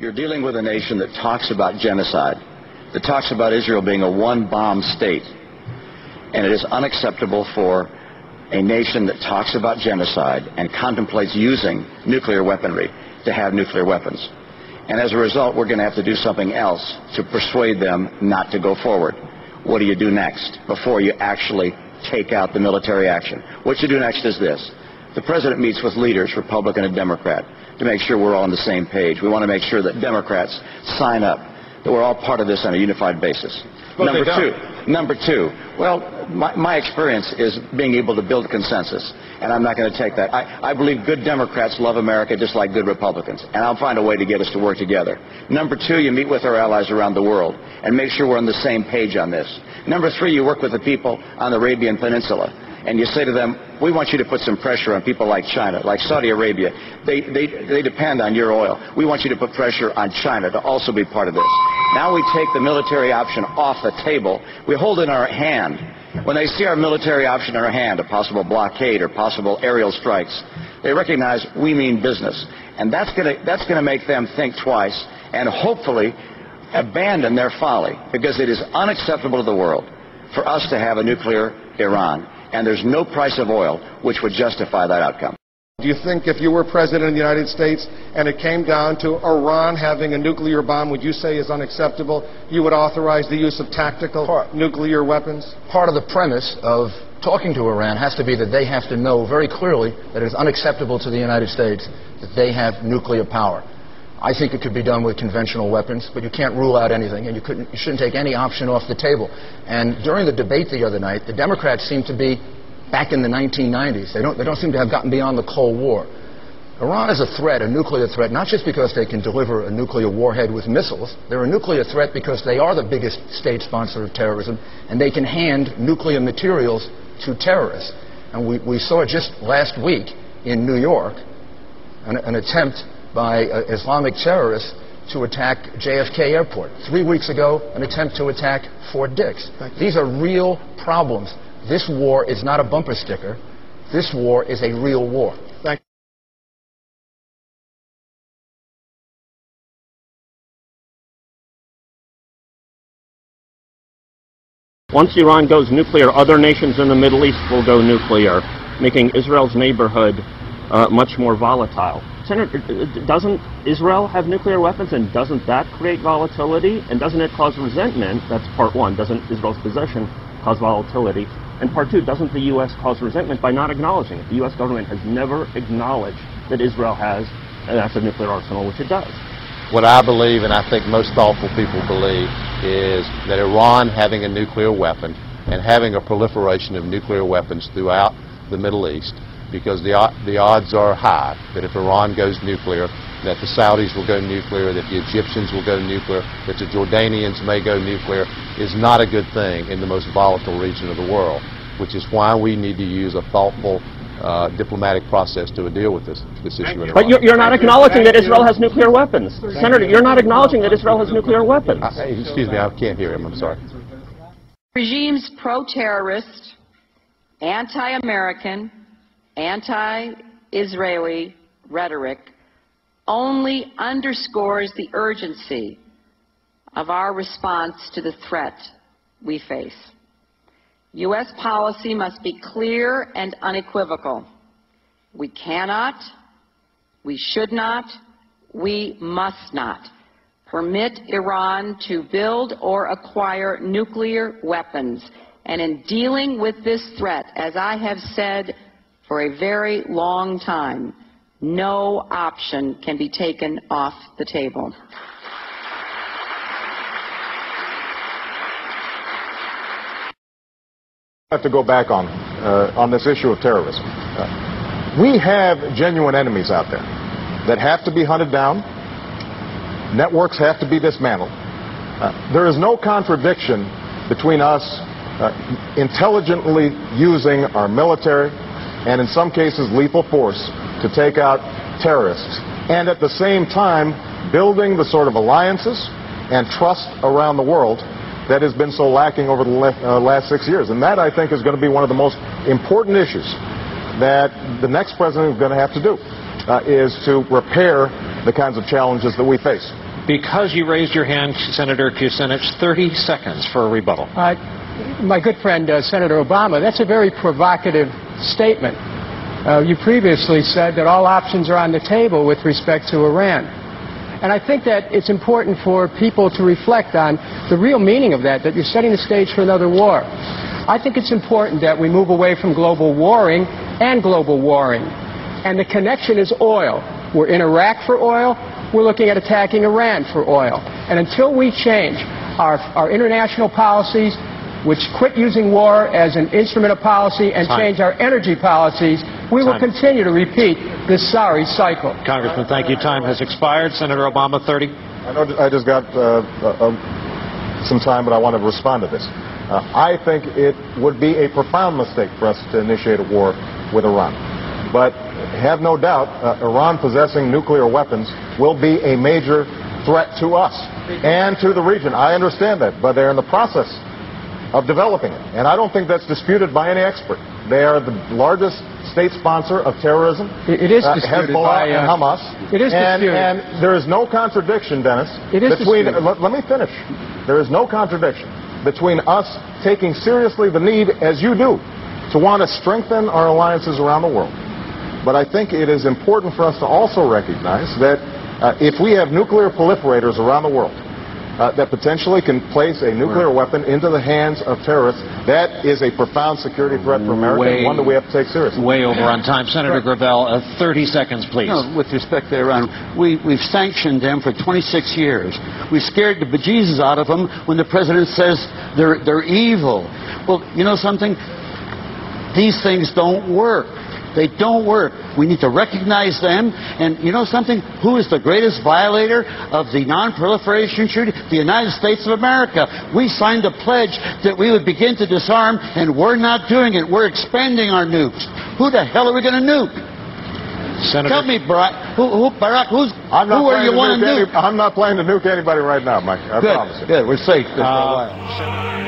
You're dealing with a nation that talks about genocide, that talks about Israel being a one-bomb state. And it is unacceptable for a nation that talks about genocide and contemplates using nuclear weaponry to have nuclear weapons. And as a result, we're going to have to do something else to persuade them not to go forward. What do you do next before you actually take out the military action? What you do next is this. The president meets with leaders, Republican and Democrat, to make sure we're all on the same page. We want to make sure that Democrats sign up, that we're all part of this on a unified basis. Number two, well, my experience is being able to build consensus, and I'm not going to take that. I believe good Democrats love America just like good Republicans, and I'll find a way to get us to work together. Number two, you meet with our allies around the world and make sure we're on the same page on this. Number three, you work with the people on the Arabian Peninsula, and you say to them, we want you to put some pressure on people like China, like Saudi Arabia. They depend on your oil. We want you to put pressure on China to also be part of this. Now we take the military option off the table. We hold it in our hand. When they see our military option in our hand, a possible blockade or possible aerial strikes, they recognize we mean business. And that's gonna make them think twice and hopefully abandon their folly, because it is unacceptable to the world for us to have a nuclear Iran. And there's no price of oil which would justify that outcome. Do you think if you were president of the United States and it came down to Iran having a nuclear bomb, would you say is unacceptable, you would authorize the use of tactical nuclear weapons? Part of the premise of talking to Iran has to be that they have to know very clearly that it is unacceptable to the United States that they have nuclear power. I think it could be done with conventional weapons, but you can't rule out anything, and you shouldn't take any option off the table. And during the debate the other night, the Democrats seem to be back in the 1990s. They don't seem to have gotten beyond the Cold War. Iran is a threat, a nuclear threat, not just because they can deliver a nuclear warhead with missiles. They're a nuclear threat because they are the biggest state sponsor of terrorism, and they can hand nuclear materials to terrorists. And we saw just last week in New York an attempt by Islamic terrorists to attack JFK Airport. 3 weeks ago, an attempt to attack Fort Dix. These are real problems. This war is not a bumper sticker. This war is a real war. Thank you. Once Iran goes nuclear, other nations in the Middle East will go nuclear, making Israel's neighborhood much more volatile. Senator, doesn't Israel have nuclear weapons, and doesn't that create volatility? And doesn't it cause resentment? That's part one. Doesn't Israel's possession cause volatility? And part two, doesn't the U.S. cause resentment by not acknowledging it? The U.S. government has never acknowledged that Israel has an active nuclear arsenal, which it does. What I believe, and I think most thoughtful people believe, is that Iran having a nuclear weapon and having a proliferation of nuclear weapons throughout the Middle East, because the odds are high that if Iran goes nuclear, that the Saudis will go nuclear, that the Egyptians will go nuclear, that the Jordanians may go nuclear, is not a good thing in the most volatile region of the world, which is why we need to use a thoughtful diplomatic process to deal with this issue in Iran. But you're not acknowledging that Israel has nuclear weapons. Senator, you're not acknowledging that Israel has nuclear weapons. Excuse me, I can't hear him. I'm sorry. Regime's pro-terrorist, anti-American, anti-Israeli rhetoric only underscores the urgency of our response to the threat we face. U.S. policy must be clear and unequivocal. We cannot, we should not, we must not permit Iran to build or acquire nuclear weapons. And in dealing with this threat, as I have said for a very long time, no option can be taken off the table. I have to go back on this issue of terrorism. We have genuine enemies out there that have to be hunted down. Networks have to be dismantled. There is no contradiction between us intelligently using our military and in some cases lethal force to take out terrorists, and at the same time building the sort of alliances and trust around the world that has been so lacking over the last 6 years. And that, I think, is going to be one of the most important issues that the next president is going to have to do, is to repair the kinds of challenges that we face. Because you raised your hand, Senator Kucinich, 30 seconds for a rebuttal. My good friend, Senator Obama, that's a very provocative statement. You previously said that all options are on the table with respect to Iran. And I think that it's important for people to reflect on the real meaning of that you're setting the stage for another war. I think it's important that we move away from global warring and global warring. And the connection is oil. We're in Iraq for oil. We're looking at attacking Iran for oil. And until we change our international policies, which quit using war as an instrument of policy and change our energy policies, we will continue to repeat this sorry cycle. Congressman, thank you. Time has expired. Senator Obama, 30. I know I just got some time, but I want to respond to this. I think it would be a profound mistake for us to initiate a war with Iran. But have no doubt, Iran possessing nuclear weapons will be a major threat to us and to the region. I understand that, but they're in the process of developing it. And I don't think that's disputed by any expert. They are the largest state sponsor of terrorism. It is disputed Hezbollah and Hamas. It is disputed. And there is no contradiction, Dennis, between... Let me finish. There is no contradiction between us taking seriously the need, as you do, to want to strengthen our alliances around the world. But I think it is important for us to also recognize that if we have nuclear proliferators around the world that potentially can place a nuclear weapon into the hands of terrorists, that is a profound security threat for America, and one that we have to take seriously. Way over on time. Senator Gravel, 30 seconds, please. No, with respect to Iran, we've sanctioned them for 26 years. We scared the bejesus out of them when the president says they're evil. Well, you know something? These things don't work. They don't work. We need to recognize them. And you know something? Who is the greatest violator of the non-proliferation treaty? The United States of America. We signed a pledge that we would begin to disarm, and we're not doing it. We're expanding our nukes. Who the hell are we going to nuke? Senator, tell me, Barack. Barack? Who are you want to nuke? I'm not planning to nuke anybody right now, Mike. I promise you. Good. We're safe for a while.